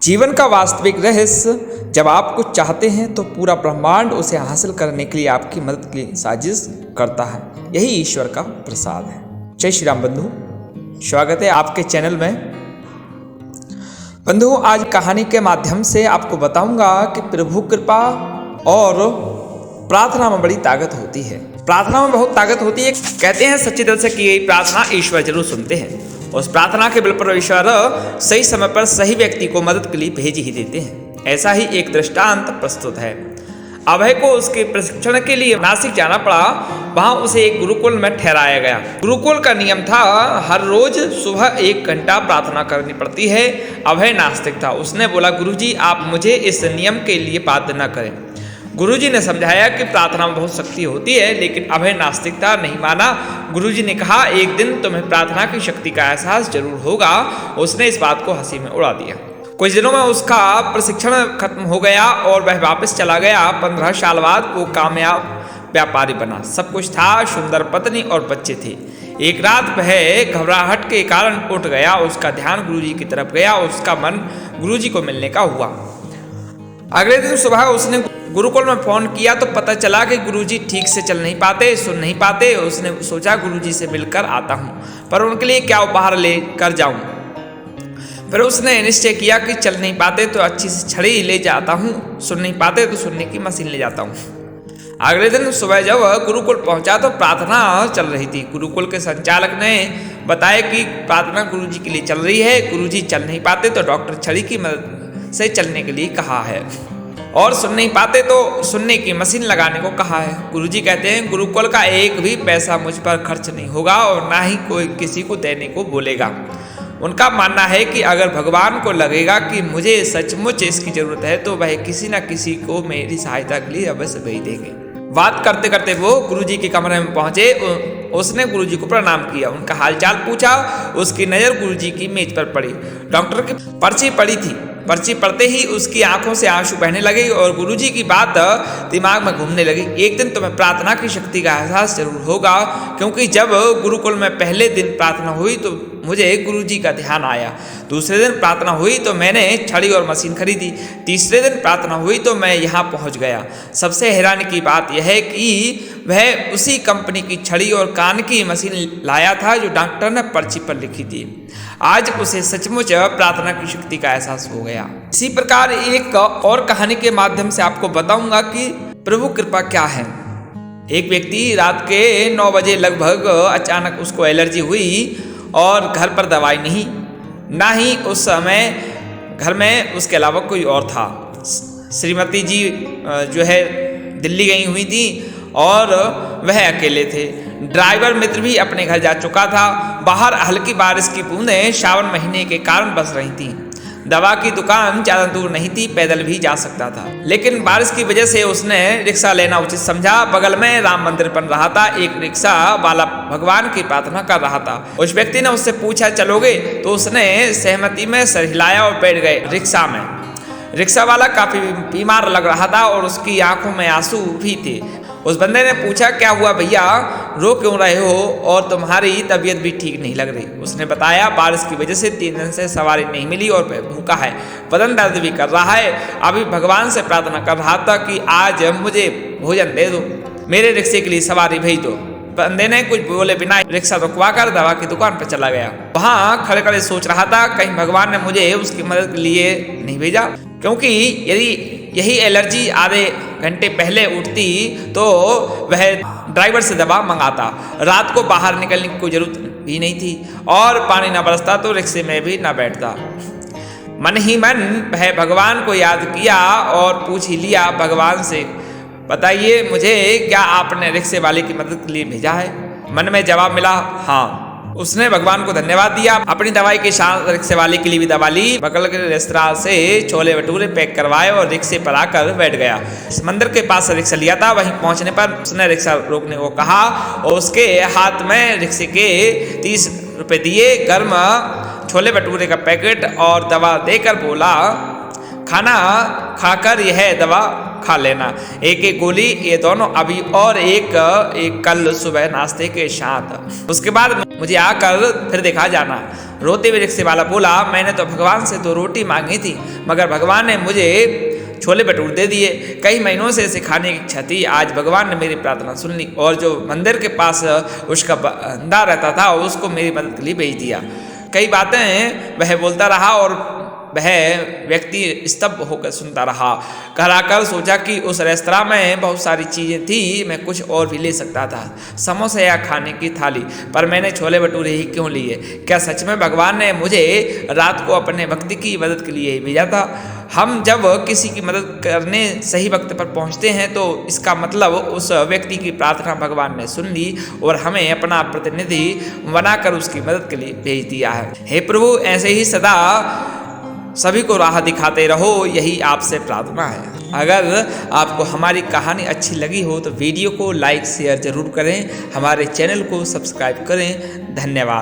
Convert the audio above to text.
जीवन का वास्तविक रहस्य, जब आप कुछ चाहते हैं तो पूरा ब्रह्मांड उसे हासिल करने के लिए आपकी मदद के लिए साजिश करता है। यही ईश्वर का प्रसाद है। जय श्री राम बंधु, स्वागत है आपके चैनल में। बंधु, आज कहानी के माध्यम से आपको बताऊंगा कि प्रभु कृपा और प्रार्थना में बड़ी ताकत होती है। प्रार्थना में बहुत ताकत होती है। कहते हैं सच्चे दिल से की गई प्रार्थना ईश्वर जरूर सुनते हैं। उस प्रार्थना के बल पर ईश्वर सही समय पर सही व्यक्ति को मदद के लिए भेज ही देते हैं। ऐसा ही एक दृष्टांत प्रस्तुत है। अभय को उसके प्रशिक्षण के लिए नासिक जाना पड़ा। वहां उसे एक गुरुकुल में ठहराया गया। गुरुकुल का नियम था, हर रोज सुबह 1 घंटा प्रार्थना करनी पड़ती है। अभय नास्तिक था। उसने बोला, गुरुजी आप मुझे इस नियम के लिए बाध्य न करें। गुरुजी ने समझाया कि प्रार्थना में बहुत शक्ति होती है, लेकिन अभय नास्तिकता नहीं माना। गुरुजी ने कहा, एक दिन तुम्हें प्रार्थना की शक्ति का एहसास जरूर होगा। उसने इस बात को हंसी में उड़ा दिया। कुछ दिनों में उसका प्रशिक्षण खत्म हो गया और वह वापस चला गया। 15 साल बाद वो कामयाब व्यापारी बना। सब कुछ था, सुंदर पत्नी और बच्चे थे। एक रात वह घबराहट के कारण उठ गया। उसका ध्यान गुरुजी की तरफ गया। उसका मन गुरुजी को मिलने का हुआ। अगले दिन सुबह उसने गुरुकुल में फोन किया तो पता चला कि गुरुजी ठीक से चल नहीं पाते, सुन नहीं पाते। उसने सोचा गुरुजी से मिलकर आता हूँ, पर उनके लिए क्या उपहार लेकर जाऊँ। फिर उसने निश्चय किया कि चल नहीं पाते तो अच्छी सी छड़ी ले जाता हूँ, सुन नहीं पाते तो सुनने की मशीन ले जाता हूँ। अगले दिन सुबह जब गुरुकुल पहुंचा तो प्रार्थना चल रही थी। गुरुकुल के संचालक ने बताया कि प्रार्थना गुरुजी के लिए चल रही है। गुरुजी चल नहीं पाते तो डॉक्टर छड़ी की मदद से चलने के लिए कहा है और सुन नहीं पाते तो सुनने की मशीन लगाने को कहा है। गुरुजी कहते हैं, गुरुकुल का एक भी पैसा मुझ पर खर्च नहीं होगा और ना ही कोई किसी को देने को बोलेगा। उनका मानना है कि अगर भगवान को लगेगा कि मुझे सचमुच इसकी जरूरत है तो वह किसी न किसी को मेरी सहायता के लिए अवश्य भेज देंगे। बात करते करते वो गुरुजी के कमरे में पहुंचे। उसने गुरुजी को प्रणाम किया, उनका हालचाल पूछा। उसकी नज़र गुरुजी की मेज पर पड़ी। डॉक्टर की पर्ची पड़ी थी। पर्ची पढ़ते ही उसकी आंखों से आंसू बहने लगे और गुरुजी की बात दिमाग में घूमने लगी। एक दिन तुम्हें प्रार्थना की शक्ति का एहसास जरूर होगा, क्योंकि जब गुरुकुल में पहले दिन प्रार्थना हुई तो मुझे गुरुजी का ध्यान आया। दूसरे दिन प्रार्थना हुई तो मैंने छड़ी और मशीन खरीदी। तीसरे दिन प्रार्थना हुई तो मैं यहाँ पहुँच गया। सबसे हैरानी की बात यह है कि वह उसी कंपनी की छड़ी और कान की मशीन लाया था जो डॉक्टर ने पर्ची पर लिखी थी। आज उसे सचमुच प्रार्थना की शक्ति का एहसास हो गया। इसी प्रकार एक और कहानी के माध्यम से आपको बताऊंगा कि प्रभु कृपा क्या है। एक व्यक्ति रात के 9 बजे लगभग अचानक उसको एलर्जी हुई और घर पर दवाई नहीं, ना ही उस समय घर में उसके अलावा कोई और था। श्रीमती जी जो है दिल्ली गई हुई थी और वह अकेले थे। ड्राइवर मित्र भी अपने घर जा चुका था। बाहर हल्की बारिश की बूंदें सावन महीने के कारण बरस रही थीं। दवा की दुकान ज़्यादा दूर नहीं थी, पैदल भी जा सकता था, लेकिन बारिश की वजह से उसने रिक्शा लेना उचित समझा। बगल में राम मंदिर बन रहा था। एक रिक्शा वाला भगवान की प्रार्थना कर रहा था। उस व्यक्ति ने उससे पूछा, चलोगे? तो उसने सहमति में सर हिलाया और बैठ गए रिक्शा में। रिक्शा वाला काफी बीमार लग रहा था और उसकी आंखों में आंसू भी थे। उस बंदे ने पूछा, क्या हुआ भैया, रो क्यों रहे हो और तुम्हारी तबीयत भी ठीक नहीं लग रही? उसने बताया, बारिश की वजह से 3 दिन से सवारी नहीं मिली और भूखा है, बदन दर्द भी कर रहा है। अभी भगवान से प्रार्थना कर रहा था कि आज मुझे भोजन दे दो, मेरे रिक्शे के लिए सवारी भेज दो। बंदे ने कुछ बोले बिना रिक्शा रुकवा कर दवा की दुकान पर चला गया। वहां खड़े खड़े सोच रहा था, कहीं भगवान ने मुझे उसकी मदद के लिए नहीं भेजा, क्योंकि यदि यही एलर्जी आधे घंटे पहले उठती तो वह ड्राइवर से दवा मंगाता। रात को बाहर निकलने की कोई जरूरत भी नहीं थी और पानी न बरसता तो रिक्शे में भी न बैठता। मन ही मन वह भगवान को याद किया और पूछ ही लिया भगवान से, बताइए मुझे क्या आपने रिक्शे वाले की मदद के लिए भेजा है? मन में जवाब मिला, हाँ। उसने भगवान को धन्यवाद दिया। अपनी दवाई के साथ रिक्शे वाले के लिए भी दवा ली। बगल के रेस्तरां से छोले भटूरे पैक करवाए और रिक्शे पर आकर बैठ गया। इस मंदिर के पास रिक्शा लिया था। वहीं पहुंचने पर उसने रिक्शा रोकने को कहा और उसके हाथ में रिक्शे के 30 रुपए दिए। गर्म छोले भटूरे का पैकेट और दवा देकर बोला, खाना खाकर यह दवा खा लेना, एक एक गोली ये दोनों अभी और एक कल सुबह नाश्ते के साथ। उसके बाद मुझे आकर फिर दिखा जाना। रोते हुए रिक्शे वाला बोला, मैंने तो भगवान से तो रोटी मांगी थी, मगर भगवान ने मुझे छोले भटूरे दे दिए। कई महीनों से इसे खाने की इच्छा थी, आज भगवान ने मेरी प्रार्थना सुन ली और जो मंदिर के पास उसका बंदा रहता था उसको मेरी मदद के लिए भेज दिया। कई बातें वह बोलता रहा और वह व्यक्ति स्तब्ध होकर सुनता रहा। घर आकर सोचा कि उस रेस्तरां में बहुत सारी चीज़ें थी, मैं कुछ और भी ले सकता था, समोसे या खाने की थाली, पर मैंने छोले भटूरे ही क्यों लिए? क्या सच में भगवान ने मुझे रात को अपने भक्ति की मदद के लिए ही भेजा था? हम जब किसी की मदद करने सही वक्त पर पहुंचते हैं तो इसका मतलब उस व्यक्ति की प्रार्थना भगवान ने सुन ली और हमें अपना प्रतिनिधि बनाकर उसकी मदद के लिए भेज दिया है। हे प्रभु, ऐसे ही सदा सभी को राह दिखाते रहो, यही आपसे प्रार्थना है। अगर आपको हमारी कहानी अच्छी लगी हो तो वीडियो को लाइक शेयर जरूर करें, हमारे चैनल को सब्सक्राइब करें। धन्यवाद।